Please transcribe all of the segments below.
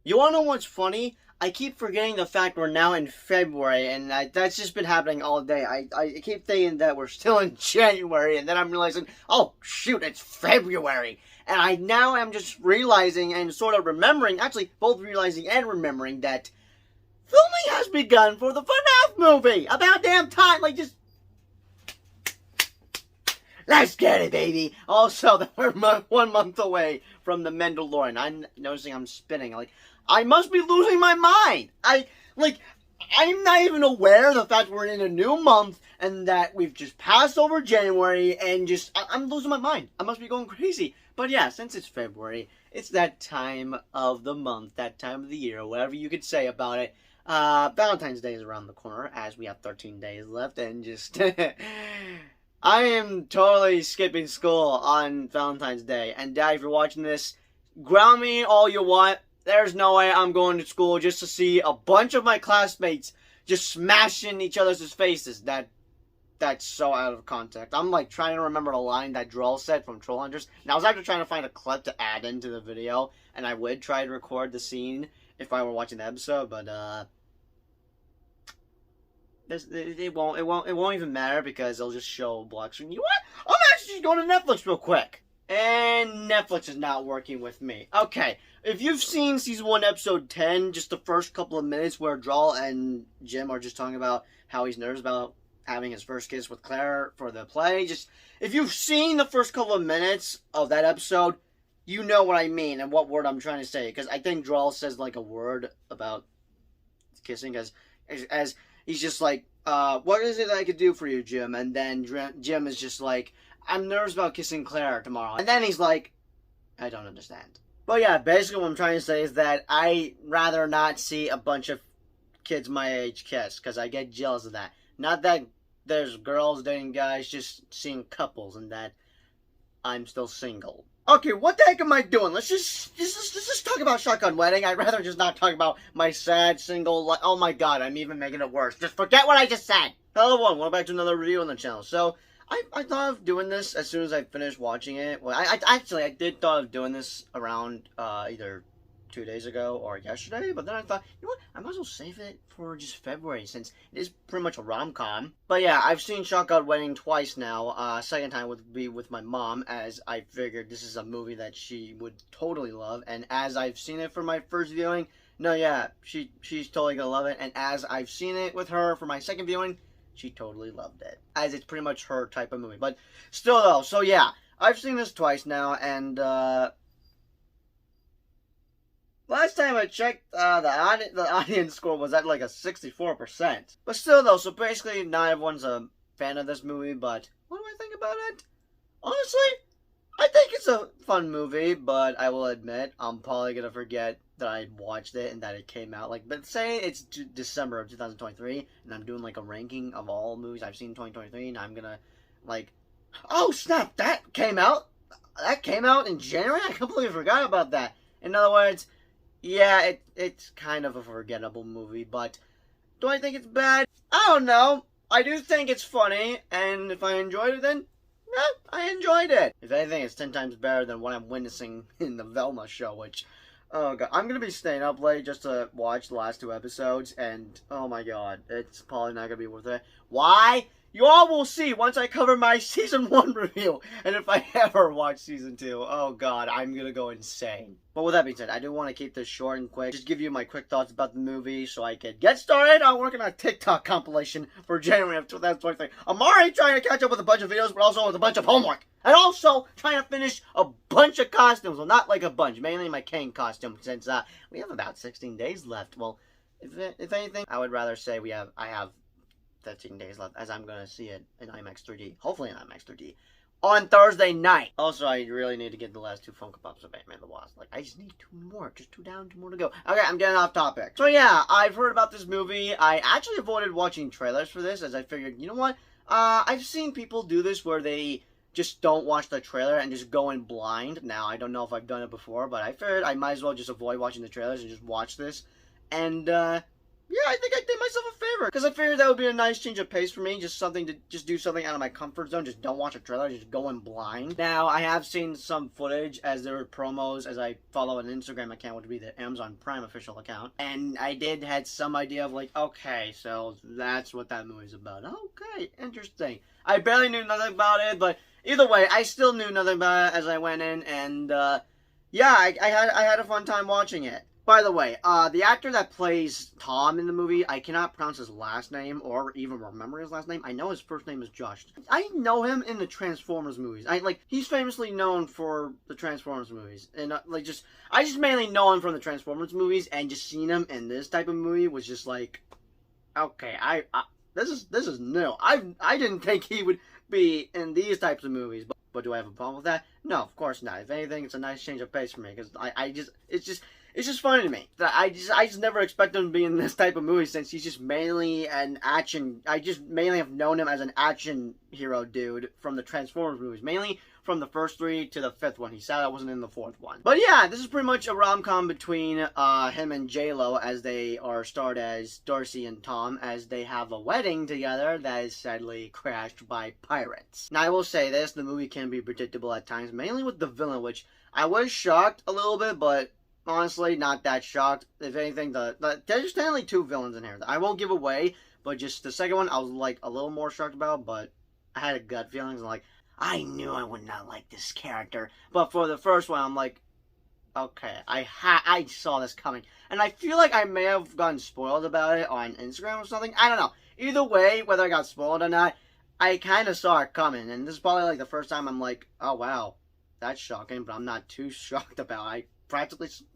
You wanna know what's funny? I keep forgetting the fact we're now in February, and that's just been happening all day. I keep thinking that we're still in January, and then I'm realizing, oh shoot, it's February. And I now am just realizing and sort of remembering, actually both realizing and remembering that filming has begun for the FNAF movie. About damn time, like just... Let's get it, baby. Also, we're 1 month away from The Mandalorian. I'm noticing I'm spinning. Like, I must be losing my mind. I'm not even aware of the fact we're in a new month and that we've just passed over January and I'm losing my mind. I must be going crazy. But yeah, since it's February, it's that time of the month, that time of the year, whatever you could say about it. Valentine's Day is around the corner, as we have 13 days left, and just... I am totally skipping school on Valentine's Day. And Dad, if you're watching this, ground me all you want. There's no way I'm going to school just to see a bunch of my classmates just smashing each other's faces. That's so out of context. I'm like trying to remember the line that Drell said from Trollhunters. And I was actually trying to find a clip to add into the video. And I would try to record the scene if I were watching the episode, but it won't even matter because it'll just show black screen. You know what? I'm actually going to Netflix real quick. And Netflix is not working with me. Okay, if you've seen season 1, episode 10, just the first couple of minutes where Drawl and Jim are just talking about how he's nervous about having his first kiss with Claire for the play, if you've seen the first couple of minutes of that episode, you know what I mean and what word I'm trying to say. Because I think Drawl says like a word about kissing as he's just like, what is it I could do for you, Jim? And then Jim is just like, I'm nervous about kissing Claire tomorrow. And then he's like, I don't understand. But yeah, basically what I'm trying to say is that I rather not see a bunch of kids my age kiss, because I get jealous of that. Not that there's girls dating guys, just seeing couples, and that I'm still single. Okay, what the heck am I doing? Let's just talk about Shotgun Wedding. I'd rather just not talk about my sad single life. Oh my god, I'm even making it worse. Just forget what I just said. Hello everyone, welcome back to another review on the channel. So, I thought of doing this as soon as I finished watching it. Well, I did thought of doing this around either 2 days ago or yesterday, but then I thought, you know what, I might as well save it for just February since it is pretty much a rom-com. But yeah, I've seen Shotgun Wedding twice now. Second time would be with my mom, as I figured this is a movie that she would totally love, and as I've seen it for my first viewing, no, yeah, she's totally gonna love it, and as I've seen it with her for my second viewing, she totally loved it, as it's pretty much her type of movie. But still though, so yeah, I've seen this twice now, and last time I checked, the audience score was at like a 64%. But still though, so basically not everyone's a fan of this movie, but what do I think about it? Honestly, I think it's a fun movie, but I will admit, I'm probably gonna forget that I watched it and that it came out. Like, but say it's December of 2023, and I'm doing like a ranking of all movies I've seen in 2023, and I'm gonna, like, oh snap, that came out? That came out in January? I completely forgot about that. In other words, yeah, it's kind of a forgettable movie, but do I think it's bad? I don't know. I do think it's funny, and if I enjoyed it, then yeah, I enjoyed it. If anything, it's 10 times better than what I'm witnessing in the Velma show, which, oh god, I'm gonna be staying up late just to watch the last 2 episodes, and oh my god, it's probably not gonna be worth it. Why? You all will see once I cover my Season 1 review, and if I ever watch Season 2, oh god, I'm gonna go insane. But with that being said, I do want to keep this short and quick, just give you my quick thoughts about the movie so I can get started on working on a TikTok compilation for January of 2023. I'm already trying to catch up with a bunch of videos, but also with a bunch of homework. And also trying to finish a bunch of costumes. Well, not like a bunch, mainly my Kane costume, since we have about 16 days left. Well, if anything, I would rather say I have 13 days left, as I'm going to see it in IMAX 3D. Hopefully in IMAX 3D. On Thursday night. Also, I really need to get the last 2 Funko Pops of Ant-Man the Wasp. Like, I just need 2 more. Just 2 down, 2 more to go. Okay, I'm getting off topic. So yeah, I've heard about this movie. I actually avoided watching trailers for this, as I figured, you know what? I've seen people do this where they just don't watch the trailer and just go in blind. Now, I don't know if I've done it before, but I figured I might as well just avoid watching the trailers and just watch this. And, yeah, I think I did myself a favor. Because I figured that would be a nice change of pace for me. Just something to just do something out of my comfort zone. Just don't watch a trailer. Just go in blind. Now, I have seen some footage as there were promos as I follow an Instagram account, which would be the Amazon Prime official account. And I did had some idea of like, okay, so that's what that movie's about. Okay, interesting. I barely knew nothing about it, but either way, I still knew nothing about it as I went in. And yeah, I had a fun time watching it. By the way, the actor that plays Tom in the movie, I cannot pronounce his last name or even remember his last name. I know his first name is Josh. I know him in the Transformers movies. He's famously known for the Transformers movies, and I just mainly know him from the Transformers movies, and just seeing him in this type of movie was just like, okay, this is new. I didn't think he would be in these types of movies, but do I have a problem with that? No, of course not. If anything, it's a nice change of pace for me because it's just funny to me that I just never expected him to be in this type of movie since he's just mainly an action. I just mainly have known him as an action hero dude from the Transformers movies, mainly from the first 3 to the 5th one. He said I wasn't in the 4th one. But yeah, this is pretty much a rom-com between him and J-Lo as they are starred as Darcy and Tom as they have a wedding together that is sadly crashed by pirates. Now I will say this, the movie can be predictable at times, mainly with the villain, which I was shocked a little bit, but honestly, not that shocked. If anything, there's only 2 villains in here that I won't give away, but just the second one I was like a little more shocked about, but I had a gut feeling like, I knew I would not like this character. But for the first one, I'm like, okay, I saw this coming. And I feel like I may have gotten spoiled about it on Instagram or something. I don't know. Either way, whether I got spoiled or not, I kind of saw it coming. And this is probably like the first time I'm like, oh wow, that's shocking, but I'm not too shocked about it.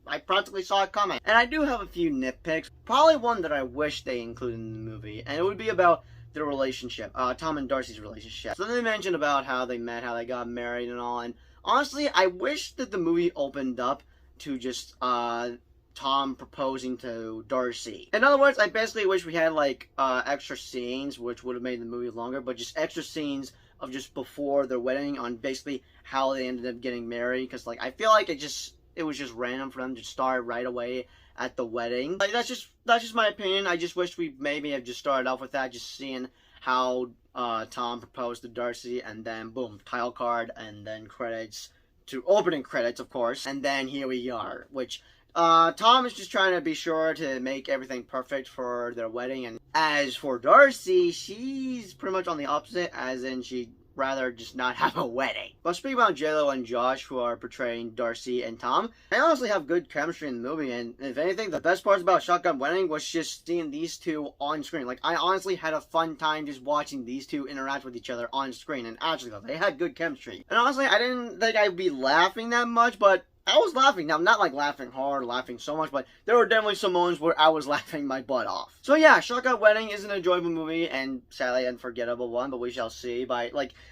I practically saw it coming. And I do have a few nitpicks. Probably one that I wish they included in the movie. And it would be about their relationship. Tom and Darcy's relationship. So they mentioned about how they met, how they got married and all. And honestly, I wish that the movie opened up to just, Tom proposing to Darcy. In other words, I basically wish we had, like, extra scenes, which would have made the movie longer, but just extra scenes of just before their wedding on basically how they ended up getting married. Because, like, I feel like it was just random for them to start right away at the wedding. Like, that's just my opinion. I just wish we maybe have just started off with that, just seeing how Tom proposed to Darcy, and then boom, title card, and then credits to opening credits, of course, and then here we are. Which Tom is just trying to be sure to make everything perfect for their wedding, and as for Darcy, she's pretty much on the opposite, as in she rather just not have a wedding. But speaking about J-Lo and Josh, who are portraying Darcy and Tom, they honestly have good chemistry in the movie, and if anything, the best parts about Shotgun Wedding was just seeing these two on screen. Like, I honestly had a fun time just watching these two interact with each other on screen, and actually, though, they had good chemistry. And honestly, I didn't think I'd be laughing that much, but I was laughing. Now, not like laughing hard, laughing so much, but there were definitely some moments where I was laughing my butt off. So yeah, Shotgun Wedding is an enjoyable movie and sadly unforgettable one, but we shall see.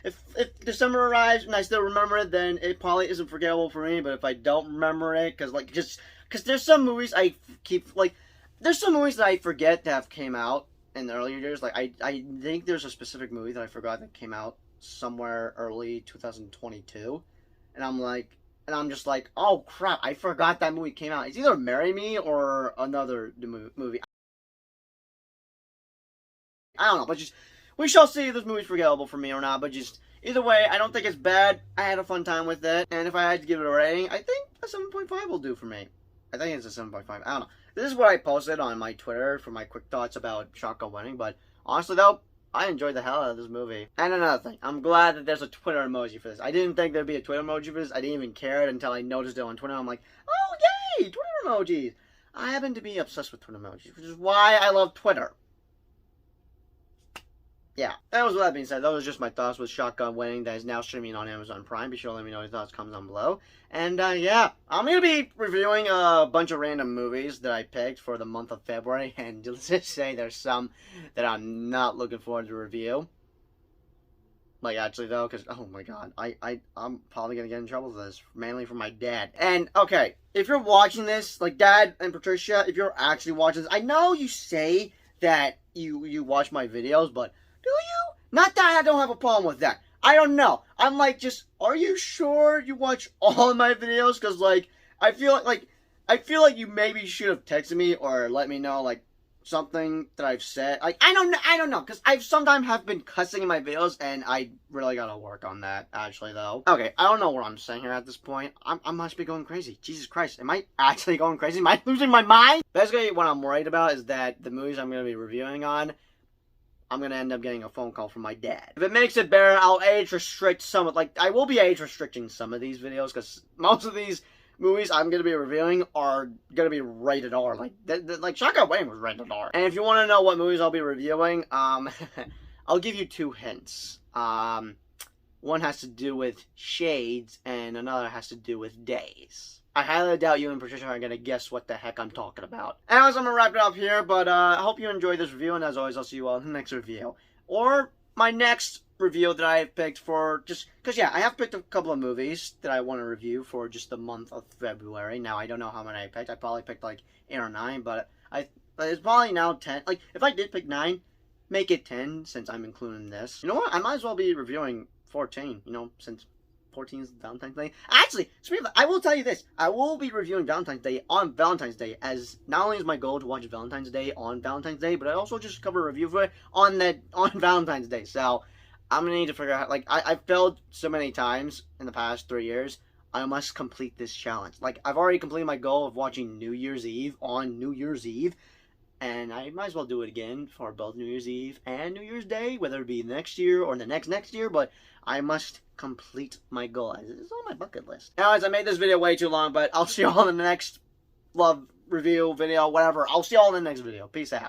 If December arrives and I still remember it, then it probably isn't forgettable for me. But if I don't remember it, because there's some movies there's some movies that I forget to have came out in the earlier years. Like I think there's a specific movie that I forgot that came out somewhere early 2022, and I'm just like, oh crap, I forgot that movie came out. It's either Marry Me or another movie. I don't know, but just, we shall see if this movie's forgettable for me or not, but just, either way, I don't think it's bad. I had a fun time with it, and if I had to give it a rating, I think a 7.5 will do for me. I think it's a 7.5, I don't know. This is what I posted on my Twitter for my quick thoughts about Shotgun Wedding, but honestly though, I enjoyed the hell out of this movie. And another thing, I'm glad that there's a Twitter emoji for this. I didn't think there'd be a Twitter emoji for this. I didn't even care until I noticed it on Twitter. I'm like, oh yay, Twitter emojis. I happen to be obsessed with Twitter emojis, which is why I love Twitter. Yeah, that was with that being said, that was just my thoughts with Shotgun Wedding that is now streaming on Amazon Prime. Be sure to let me know your thoughts, comments down below. And yeah, I'm going to be reviewing a bunch of random movies that I picked for the month of February. And let's just say there's some that I'm not looking forward to review. Like, actually, though, because, oh my god, I'm probably going to get in trouble for this, mainly from my dad. And, okay, if you're watching this, like, Dad and Patricia, if you're actually watching this, I know you say that you watch my videos, but do you? Not that I don't have a problem with that. I don't know. I'm like, just, are you sure you watch all of my videos? Because, like, I feel like you maybe should have texted me or let me know, like, something that I've said. Like, I don't know, because I've sometimes have been cussing in my videos, and I really gotta work on that, actually, though. Okay, I don't know what I'm saying here at this point. I must be going crazy. Jesus Christ, am I actually going crazy? Am I losing my mind? Basically, what I'm worried about is that the movies I'm gonna be reviewing on, I'm gonna end up getting a phone call from my dad. If it makes it better, I'll age restrict some of, like, I will be age restricting some of these videos, because most of these movies I'm gonna be reviewing are gonna be rated R. Like Shotgun Wedding was rated R. And if you want to know what movies I'll be reviewing, I'll give you 2 hints. One has to do with shades, and another has to do with days. I highly doubt you and Patricia are gonna guess what the heck I'm talking about. Anyways, I'm gonna wrap it up here, but I hope you enjoyed this review, and as always, I'll see you all in the next review. Or my next review that I have picked for just because, yeah, I have picked a couple of movies that I want to review for just the month of February. Now, I don't know how many I picked. I probably picked like 8 or 9, but it's probably now 10. Like, if I did pick 9, make it 10 since I'm including this. You know what? I might as well be reviewing 14, you know, since 14 is Valentine's Day. Actually, I will tell you this. I will be reviewing Valentine's Day on Valentine's Day, as not only is my goal to watch Valentine's Day on Valentine's Day, but I also just cover a review for it on Valentine's Day. So I'm gonna need to figure out, like, I've failed so many times in the past 3 years. I must complete this challenge. Like, I've already completed my goal of watching New Year's Eve on New Year's Eve, and I might as well do it again for both New Year's Eve and New Year's Day, whether it be next year or the next year, but I must complete my goal. It's on my bucket list. Anyways, I made this video way too long, but I'll see you all in the next love review video, whatever. I'll see you all in the next video. Peace out.